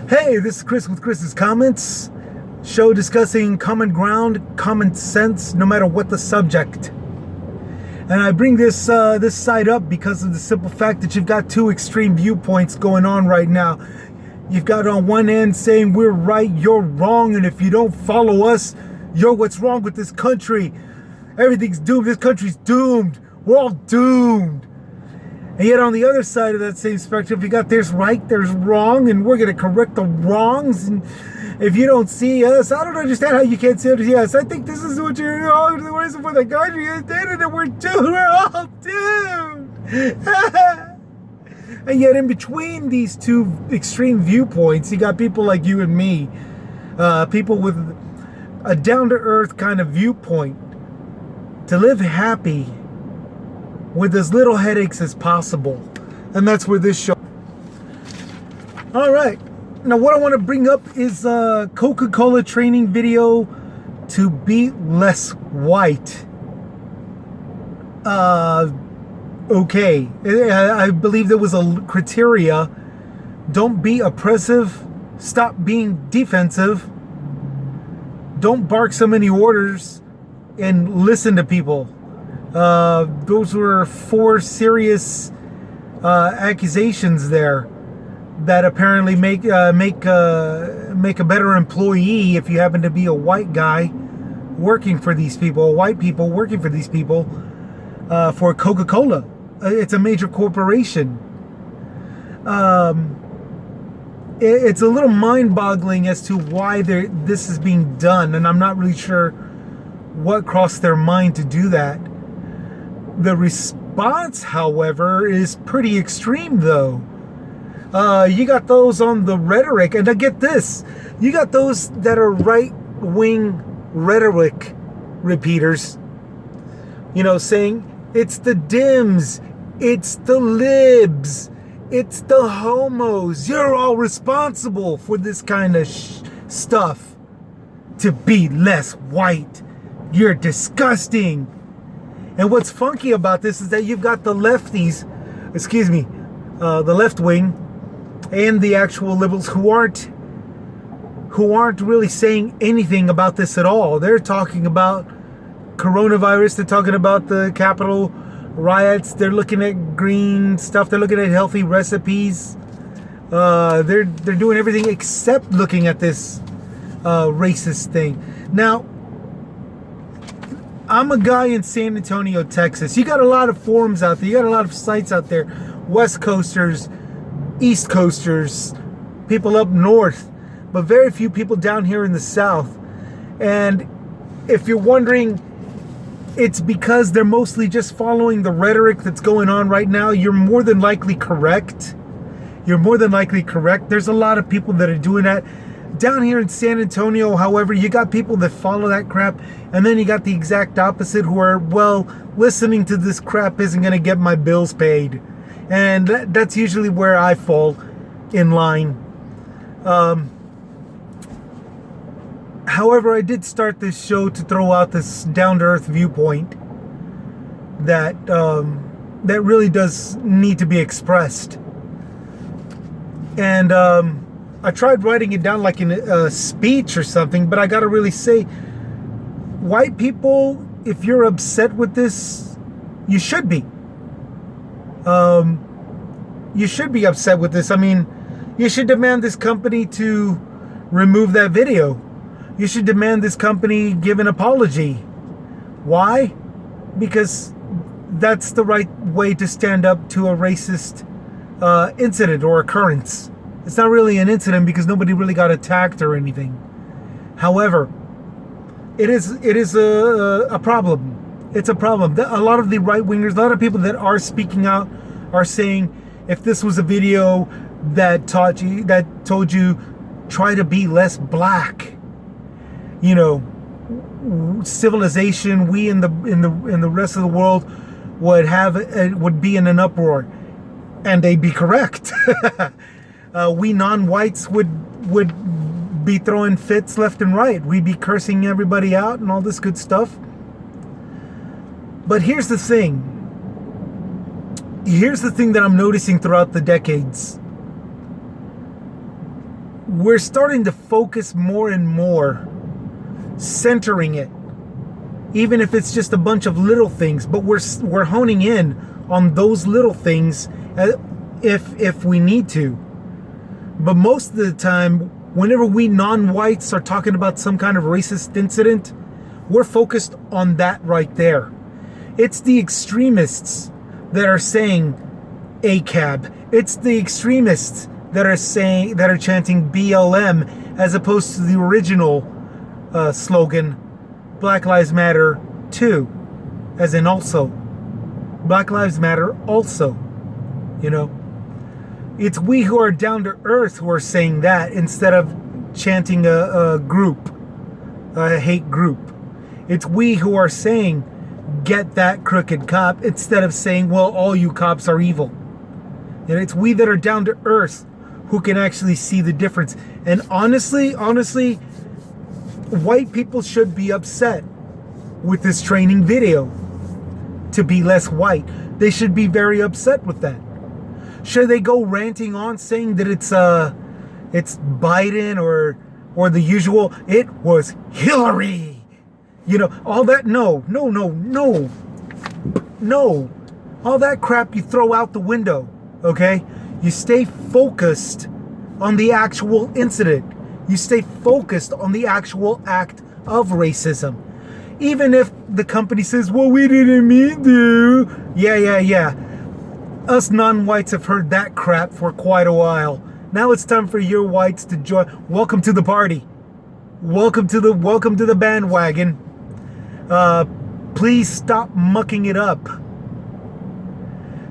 Hey, this is Chris with Chris's Comments, show discussing common ground, common sense, no matter what the subject. And I bring this side up because of the simple fact that you've got two extreme viewpoints going on right now. You've got on one end saying we're right, you're wrong, and if you don't follow us, you're what's wrong with this country. Everything's doomed. This country's doomed. We're all doomed. And yet on the other side of that same spectrum, you got there's right, there's wrong, and we're going to correct the wrongs. And if you don't see us, I don't understand how you can't see us. I think this is what you're all the reason for the country is dead, and we're doomed. We're all doomed. And yet in between these two extreme viewpoints, you got people like you and me, people with a down-to-earth kind of viewpoint to live happy with as little headaches as possible. And that's where this show. All right. Now what I want to bring up is a Coca-Cola training video to be less white. Okay. I believe there was a criteria. Don't be oppressive. Stop being defensive. Don't bark so many orders and listen to people. Those were 4 serious accusations there that apparently make a better employee if you happen to be a white guy working for these people, white people working for these people, for Coca-Cola. It's a major corporation. It's a little mind-boggling as to why this is being done, and I'm not really sure what crossed their mind to do that. The response, however, is pretty extreme, though. You got those on the rhetoric, and I get this. You got those that are right-wing rhetoric repeaters, saying, it's the Dems, it's the libs, it's the homos. You're all responsible for this kind of stuff. To be less white. You're disgusting. And what's funky about this is that you've got the lefties, the left wing, and the actual liberals who aren't really saying anything about this at all. They're talking about coronavirus. They're talking about the Capitol riots. They're looking at green stuff. They're looking at healthy recipes. They're doing everything except looking at this racist thing. Now, I'm a guy in San Antonio, Texas. You got a lot of forums out there. You got a lot of sites out there. West Coasters, East Coasters, people up north, but very few people down here in the South. And if you're wondering, it's because they're mostly just following the rhetoric that's going on right now. You're more than likely correct. There's a lot of people that are doing that. Down here in San Antonio, however, you got people that follow that crap, and then you got the exact opposite who are, well, listening to this crap isn't going to get my bills paid. And that's usually where I fall in line. However, I did start this show to throw out this down-to-earth viewpoint that really does need to be expressed. And I tried writing it down like in a speech or something, but I gotta really say, white people, if you're upset with this, you should be. You should be upset with this. I mean, you should demand this company to remove that video. You should demand this company give an apology. Why? Because that's the right way to stand up to a racist incident or occurrence. It's not really an incident because nobody really got attacked or anything. However, it is a problem. It's a problem. A lot of the right-wingers, a lot of people that are speaking out are saying, if this was a video that told you try to be less black, civilization, we in the rest of the world would be in an uproar, and they'd be correct. We non-whites would be throwing fits left and right. We'd be cursing everybody out and all this good stuff. But here's the thing. Here's the thing that I'm noticing throughout the decades. we're starting to focus more and more, centering it, even if it's just a bunch of little things, but we're honing in on those little things if we need to. But most of the time, whenever we non-whites are talking about some kind of racist incident, we're focused on that right there. It's the extremists that are saying ACAB. It's the extremists that are chanting BLM, as opposed to the original slogan, Black Lives Matter too, as in also. Black Lives Matter also, you know. It's we who are down to earth who are saying that, instead of chanting a group, a hate group. It's we who are saying, get that crooked cop, instead of saying, well, all you cops are evil. And it's we that are down to earth who can actually see the difference. And honestly, white people should be upset with this training video to be less white. They should be very upset with that. Should they go ranting on saying that it's Biden or the usual, it was Hillary, you know, all that? No. All that crap you throw out the window, okay? You stay focused on the actual incident. You stay focused on the actual act of racism. Even if the company says, well, we didn't mean to. Yeah. Us non-whites have heard that crap for quite a while. Now it's time for your whites to join. Welcome to the party. Welcome to the bandwagon. Please stop mucking it up.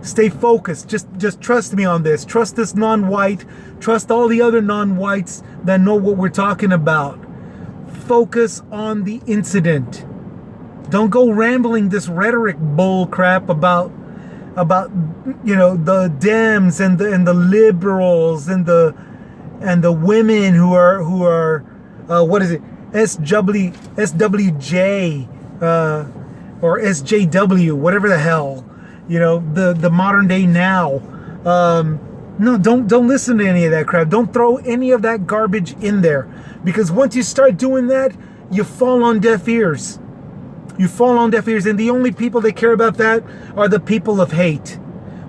Stay focused. Just trust me on this. Trust this non-white. Trust all the other non-whites that know what we're talking about. Focus on the incident. Don't go rambling this rhetoric bull crap about you know, the Dems and the liberals and the women who are what is it, SWJ or SJW, whatever the hell, you know, the modern day now. No, don't listen to any of that crap. Don't throw any of that garbage in there, because once you start doing that, you fall on deaf ears. You fall on deaf ears, and the only people that care about that are the people of hate,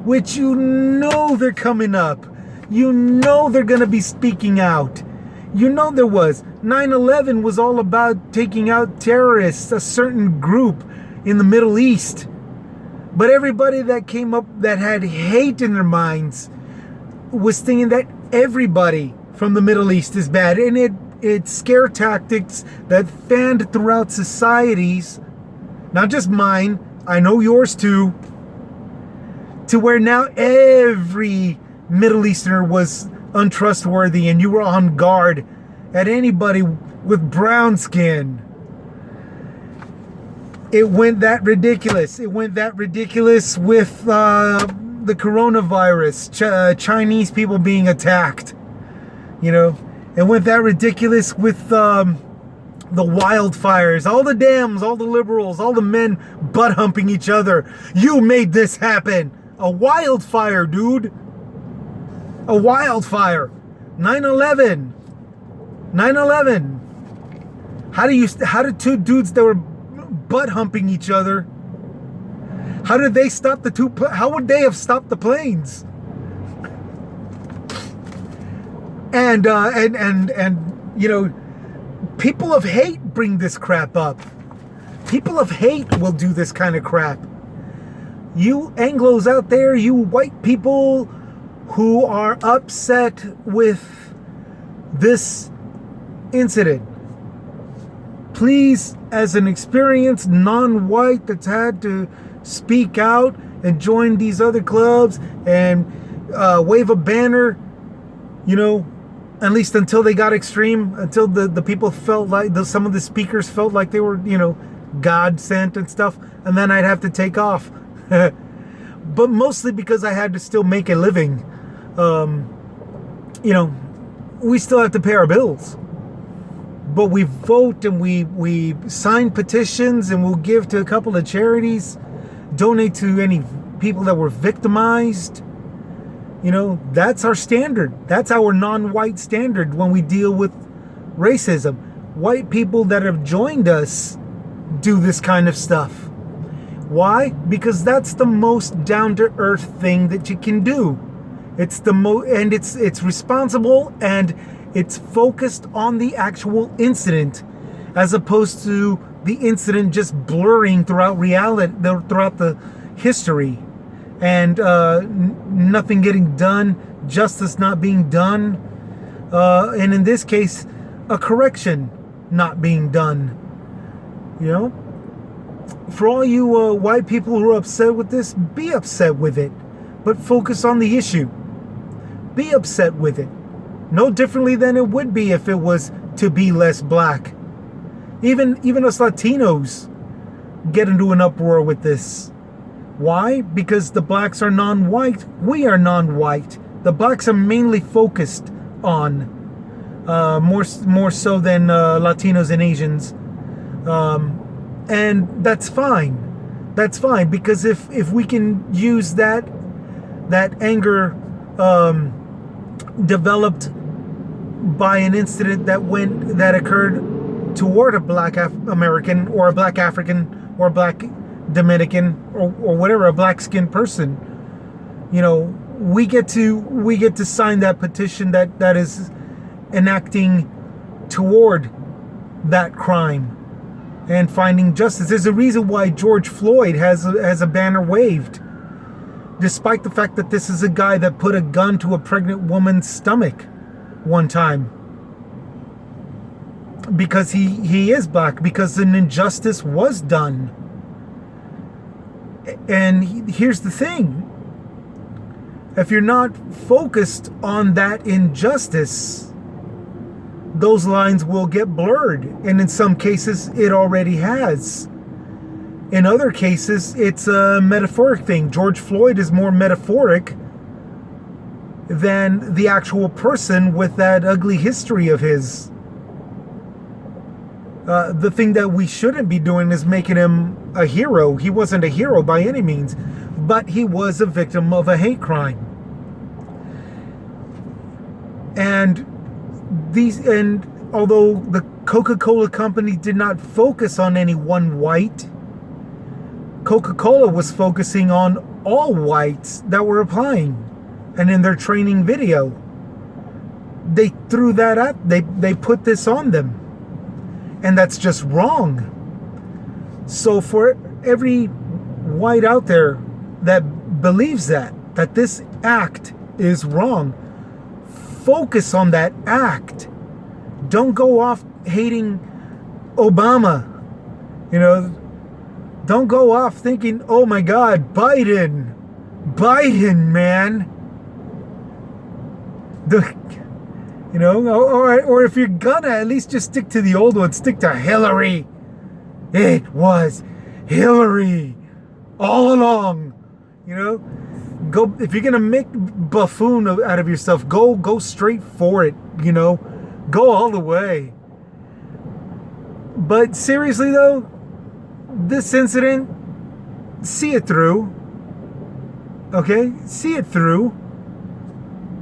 which you know they're coming up. You know they're going to be speaking out. You know there was. 9/11 was all about taking out terrorists, a certain group in the Middle East. But everybody that came up that had hate in their minds was thinking that everybody from the Middle East is bad. And it's scare tactics that fanned throughout societies, not just mine, I know yours too, to where now every Middle Easterner was untrustworthy and you were on guard at anybody with brown skin. It went that ridiculous. It went that ridiculous with the coronavirus, Chinese people being attacked. You know, it went that ridiculous with the wildfires, all the Dems, all the liberals, all the men butt humping each other. You made this happen. A wildfire, dude. A wildfire. 9/11. 9/11. How did two dudes that were butt humping each other, how did they stop the two? How would they have stopped the planes? And you know, people of hate bring this crap up. People of hate will do this kind of crap. You Anglos out there, you white people who are upset with this incident, please, as an experienced non-white that's had to speak out and join these other clubs and wave a banner, you know, at least until they got extreme, until the people felt like, some of the speakers felt like they were, you know, God sent and stuff, and then I'd have to take off. But mostly because I had to still make a living. You know, we still have to pay our bills. But we vote and we sign petitions and we'll give to a couple of charities, donate to any people that were victimized. That's our standard. That's our non-white standard when we deal with racism. White people that have joined us do this kind of stuff. Why? Because that's the most down-to-earth thing that you can do. It's and it's responsible, and it's focused on the actual incident, as opposed to the incident just blurring throughout reality, throughout the history, and nothing getting done, justice not being done, and in this case, a correction not being done. For all you white people who are upset with this, be upset with it, but focus on the issue. Be upset with it. No differently than it would be if it was to be less black. Even us Latinos get into an uproar with this. Why? Because the blacks are non-white. We are non-white. The blacks are mainly focused on more so than Latinos and Asians. And that's fine. That's fine, because if we can use that anger developed by an incident that occurred toward a black American or a black African or a black Dominican or whatever, a black skinned person, we get to sign that petition that is enacting toward that crime and finding justice. There's a reason why George Floyd has a banner waved, despite the fact that this is a guy that put a gun to a pregnant woman's stomach one time. Because he is black, because an injustice was done. And here's the thing. If you're not focused on that injustice, those lines will get blurred. And in some cases, it already has. In other cases, it's a metaphoric thing. George Floyd is more metaphoric than the actual person with that ugly history of his. The thing that we shouldn't be doing is making him a hero. He wasn't a hero by any means, but he was a victim of a hate crime. And although the Coca-Cola company did not focus on any one white, Coca-Cola was focusing on all whites that were applying. And in their training video, they threw that up. They put this on them. And that's just wrong. So for every white out there that believes that this act is wrong, focus on that act. Don't go off hating Obama. Don't go off thinking, oh my God, Biden, man. Or if you're gonna, at least just stick to the old one. Stick to Hillary. It was Hillary all along. Go, if you're gonna make buffoon out of yourself, go straight for it. Go all the way. But seriously though, this incident, see it through. Okay? See it through.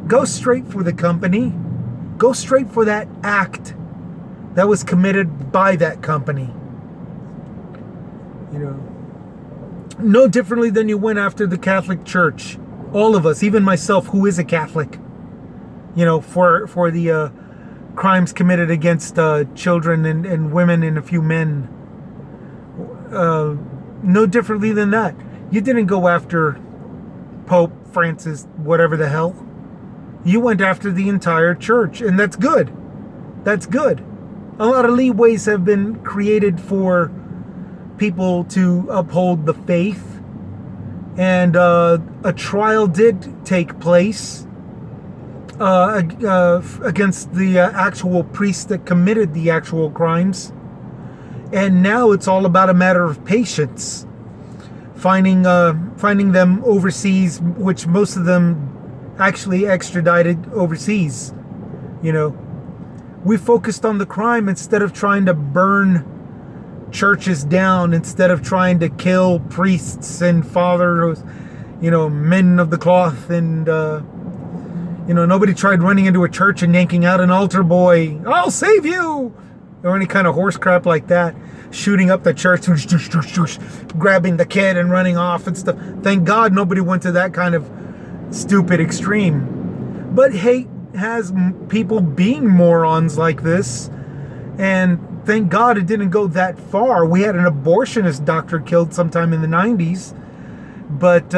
Go straight for the company. Go straight for that act that was committed by that company. No differently than you went after the Catholic Church. All of us, even myself, who is a Catholic, for the crimes committed against children and women and a few men. No differently than that. You didn't go after Pope Francis, whatever the hell. You went after the entire church, and that's good. That's good. A lot of leeways have been created for people to uphold the faith, and a trial did take place against the actual priest that committed the actual crimes, and now it's all about a matter of patience, finding them overseas, which most of them actually extradited overseas. We focused on the crime instead of trying to burn churches down, instead of trying to kill priests and fathers, men of the cloth and Nobody tried running into a church and yanking out an altar boy. I'll save you! Or any kind of horse crap like that. Shooting up the church, grabbing the kid and running off and stuff. Thank God nobody went to that kind of stupid extreme. But hate has people being morons like this. And thank God it didn't go that far. We had an abortionist doctor killed sometime in the 90s. But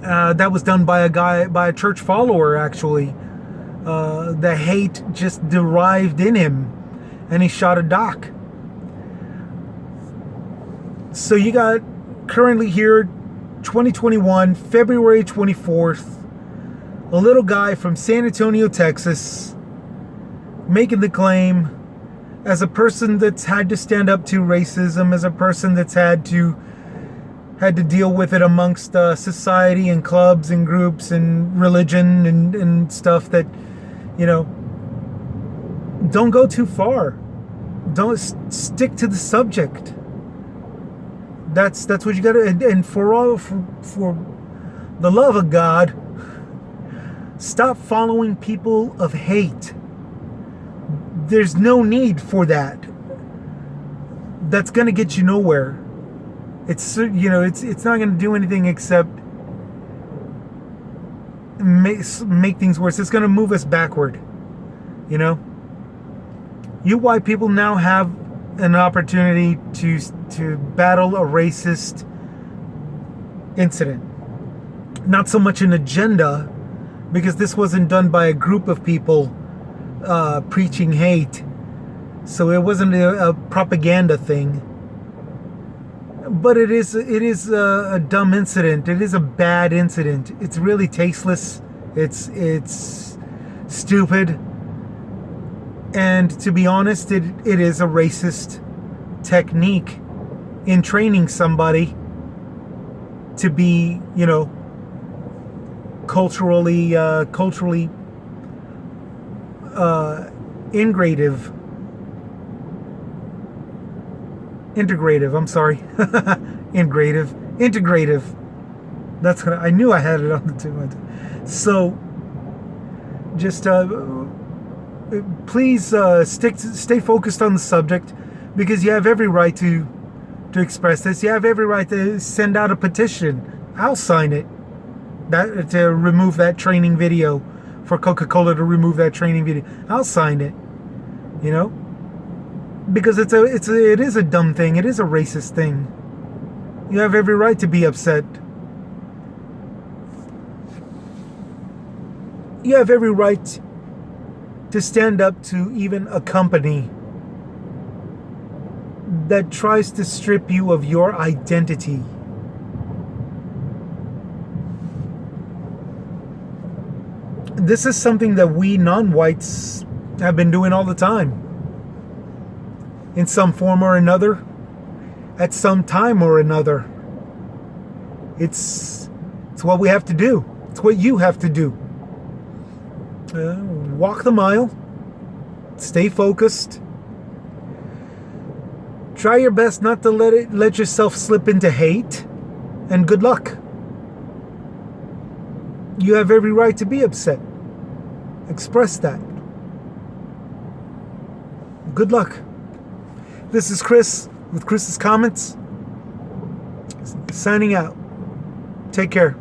that was done by a church follower, actually. The hate just derived in him, and he shot a doc. So you got currently here, 2021, February 24th, a little guy from San Antonio, Texas, making the claim as a person that's had to stand up to racism, as a person that's had to deal with it amongst society and clubs and groups and religion and stuff, that don't go too far. Don't stick to the subject. That's what you gotta. And for the love of God, stop following people of hate. There's no need for that. That's gonna get you nowhere. It's not gonna do anything except make things worse. It's gonna move us backward. You white people now have an opportunity to battle a racist incident. Not so much an agenda, because this wasn't done by a group of people preaching hate. So it wasn't a propaganda thing. But it is a dumb incident. It is a bad incident. It's really tasteless. It's stupid. And to be honest, it is a racist technique in training somebody to be, culturally integrative. I'm sorry. Integrative. That's what I knew I had it on the tip. So just please stay focused on the subject, because you have every right to express this. You have every right to send out a petition. I'll sign it. That to remove that training video, for Coca-Cola to remove that training video. I'll sign it. Because it is a dumb thing. It is a racist thing. You have every right to be upset. You have every right to stand up to even a company that tries to strip you of your identity. This is something that we non-whites have been doing all the time. In some form or another, at some time or another. It's what we have to do. It's what you have to do. Walk the mile. Stay focused. Try your best not to let yourself slip into hate. And good luck. You have every right to be upset. Express that. Good luck. This is Chris with Chris's Comments. Signing out. Take care.